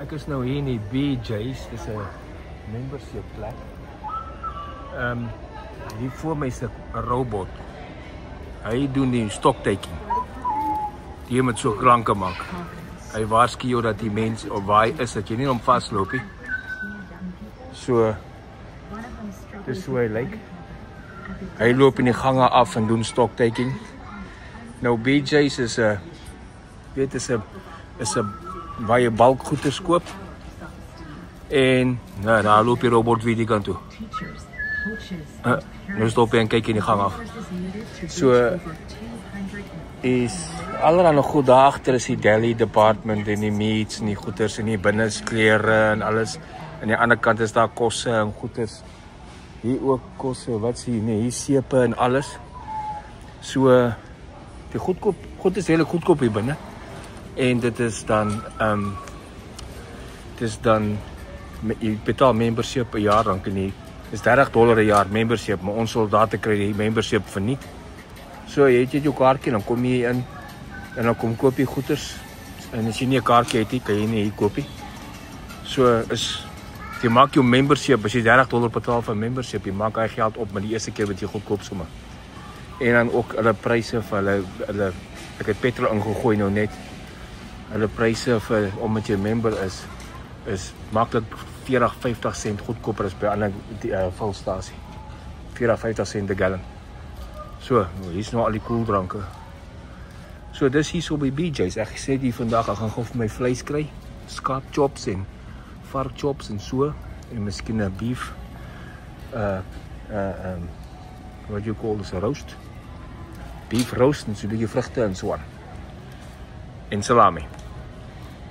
Ek is nou hier in die BJ's, dis 'n membership plek. Hier voor my is 'n robot. Hy doen die stocktaking. Die moet so klanke maak. Hy waarsku jou dat die mens of waar hy is, dat jy nie hom vasloop nie. So, dis hoe hy lyk. Hy loop in die gange af en doen stocktaking. Nou BJ's is 'n waar jy bulk goeder koop. En nou daar loop die robot weer die kant toe. Nou stop hy en kyk in die gang af. So is allerhande goed daar agter is die deli department en die meats en die goeders en die binnesklere en alles. Aan die ander kant is daar kosse en goeders. Hier ook kosse, wat sê nee, hier sepe en alles. So die goed is hele goedkoop hier binne. En dit is dan jy betaal membership per jaar dan kan jy is $30 'n jaar membership, maar ons soldate kry die membership verniet. So jy het jou kaartjie, dan kom jy in en dan kom koop jy goeders. En as jy nie 'n kaartjie het nie, kan jy nie hier koop nie. So jy maak jou membership, as jy $30 betaal vir membership, jy maak hy geld op met die eerste keer wat jy goed koop sommer. En dan ook hulle pryse vir hulle ek het petrol ingegooi nou net. Hulle pryse vir omdat jy 'n member is maklik 40-50 sent goedkoper as by ander vulstasie. 40-50 sent per gallon. So, hier's nou al die koeldranke. So dis hier so by BJ's. Ek sê die vandag ek gaan gou vir my vleis kry, skaap chops en vark chops en so en miskien 'n beef what you call this, a roast. Beef roast en so 'n bietjie vrugte en so aan. En salami.